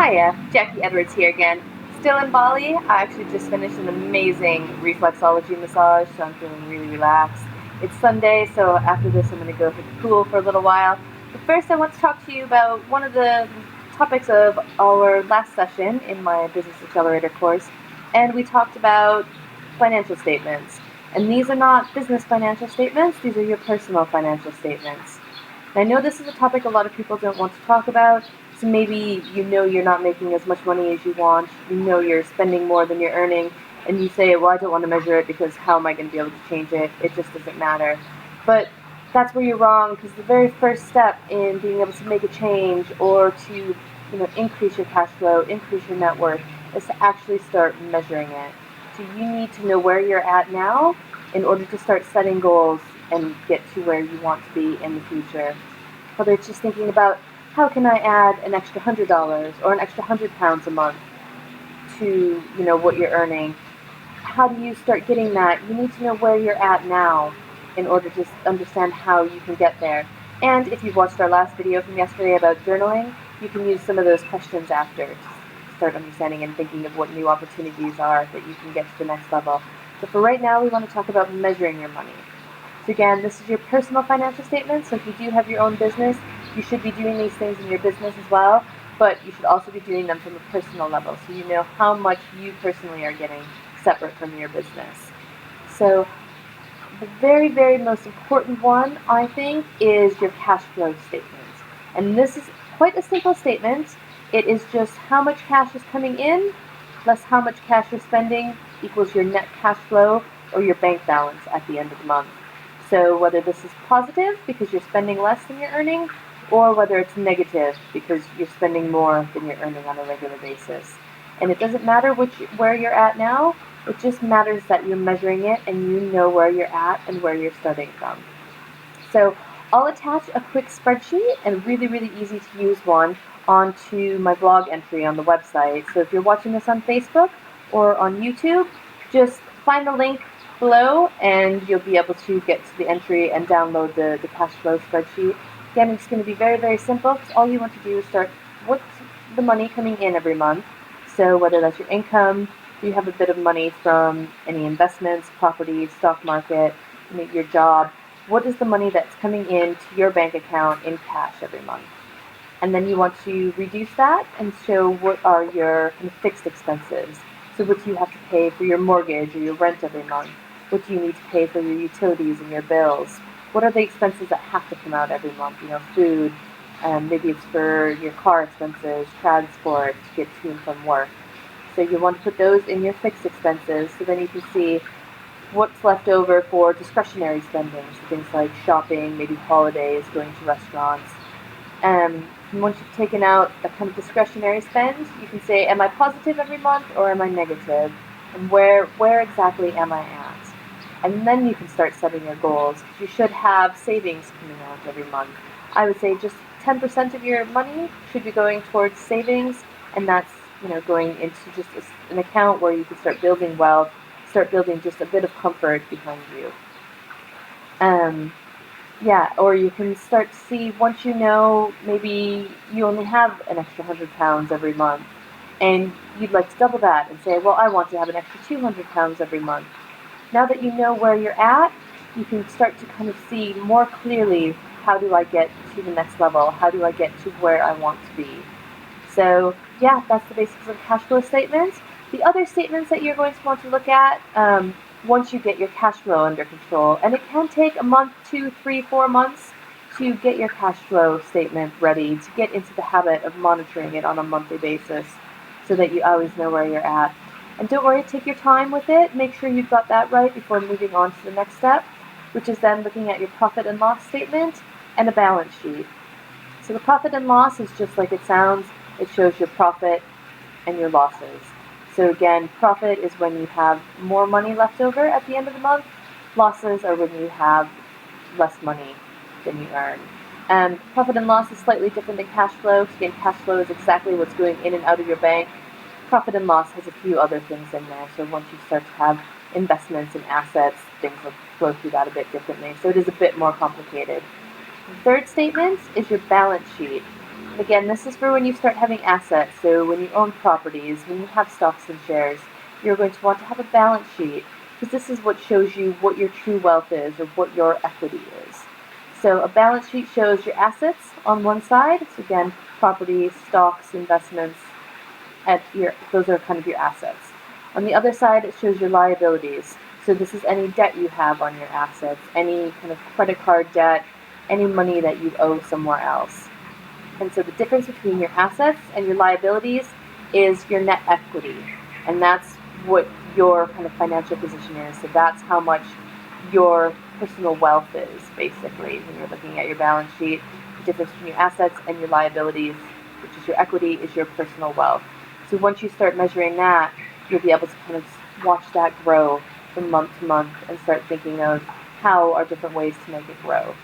Hiya, Jacquie Edwards here again. Still in Bali. I actually just finished an amazing reflexology massage, so I'm feeling really relaxed. It's Sunday, so after this I'm going to go hit the pool for a little while. But first I want to talk to you about one of the topics of our last session in my Business Accelerator course, and we talked about financial statements. And these are not business financial statements, these are your personal financial statements. And I know this is a topic a lot of people don't want to talk about, so maybe you know you're not making as much money as you want, you know you're spending more than you're earning, and you say, well, I don't want to measure it because how am I going to be able to change it? It just doesn't matter. But that's where you're wrong, because the very first step in being able to make a change or to increase your cash flow, increase your net worth, is to actually start measuring it. So you need to know where you're at now in order to start setting goals and get to where you want to be in the future. Whether it's just thinking about how can I add an extra $100 or an extra £100 a month to what you're earning. How do you start getting that? You need to know where you're at now in order to understand how you can get there. And if you've watched our last video from yesterday about journaling, you can use some of those questions after to start understanding and thinking of what new opportunities are that you can get to the next level. But for right now, we want to talk about measuring your money. So again, this is your personal financial statement, so if you do have your own business, you should be doing these things in your business as well, but you should also be doing them from a personal level, so you know how much you personally are getting separate from your business. So the very, very most important one, I think, is your cash flow statement. And this is quite a simple statement. It is just how much cash is coming in, less how much cash you're spending, equals your net cash flow or your bank balance at the end of the month. So whether this is positive because you're spending less than you're earning, or whether it's negative because you're spending more than you're earning on a regular basis. And it doesn't matter where you're at now, it just matters that you're measuring it and you know where you're at and where you're starting from. So I'll attach a quick spreadsheet and really, really easy to use one onto my blog entry on the website. So if you're watching this on Facebook or on YouTube, just find the link below and you'll be able to get to the entry and download the cash flow spreadsheet. Again, it's going to be very, very simple because all you want to do is start what's the money coming in every month. So whether that's your income, you have a bit of money from any investments, properties, stock market, your job, what is the money that's coming in to your bank account in cash every month? And then you want to reduce that and show what are your kind of fixed expenses. So what do you have to pay for your mortgage or your rent every month? What do you need to pay for your utilities and your bills? What are the expenses that have to come out every month? Food, maybe it's for your car expenses, transport, to get to and from work. So you want to put those in your fixed expenses so then you can see what's left over for discretionary spending, so things like shopping, maybe holidays, going to restaurants. And once you've taken out a kind of discretionary spend, you can say, am I positive every month or am I negative? And where exactly am I at? And then you can start setting your goals. You should have savings coming out every month. I would say just 10% of your money should be going towards savings, and that's going into just an account where you can start building wealth, start building just a bit of comfort behind you. Or you can start to see, once you know maybe you only have an extra £100 every month, and you'd like to double that and say, well, I want to have an extra £200 every month. Now that you know where you're at, you can start to kind of see more clearly, how do I get to the next level? How do I get to where I want to be? So yeah, that's the basics of cash flow statements. The other statements that you're going to want to look at once you get your cash flow under control, and it can take a month, 2, 3, 4 months to get your cash flow statement ready, to get into the habit of monitoring it on a monthly basis so that you always know where you're at. And don't worry, take your time with it. Make sure you've got that right before moving on to the next step, which is then looking at your profit and loss statement and a balance sheet. So the profit and loss is just like it sounds. It shows your profit and your losses. So again, profit is when you have more money left over at the end of the month. Losses are when you have less money than you earn. Profit and loss is slightly different than cash flow. Again, cash flow is exactly what's going in and out of your bank. Profit and loss has a few other things in there. So once you start to have investments and assets, things will flow through that a bit differently. So it is a bit more complicated. The third statement is your balance sheet. Again, this is for when you start having assets, so when you own properties, when you have stocks and shares, you're going to want to have a balance sheet, because this is what shows you what your true wealth is, or what your equity is. So a balance sheet shows your assets on one side, so again, properties, stocks, investments, those are kind of your assets. On the other side, it shows your liabilities. So this is any debt you have on your assets, any kind of credit card debt, any money that you owe somewhere else. And so the difference between your assets and your liabilities is your net equity. And that's what your kind of financial position is. So that's how much your personal wealth is, basically, when you're looking at your balance sheet. The difference between your assets and your liabilities, which is your equity, is your personal wealth. So once you start measuring that, you'll be able to kind of watch that grow from month to month and start thinking of how are different ways to make it grow.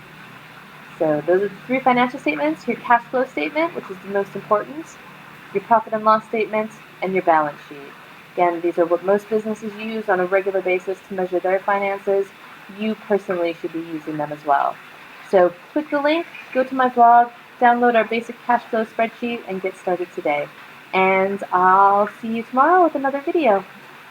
So those are the 3 financial statements: your cash flow statement, which is the most important, your profit and loss statement, and your balance sheet. Again, these are what most businesses use on a regular basis to measure their finances. You personally should be using them as well. So click the link, go to my blog, download our basic cash flow spreadsheet, and get started today. And I'll see you tomorrow with another video.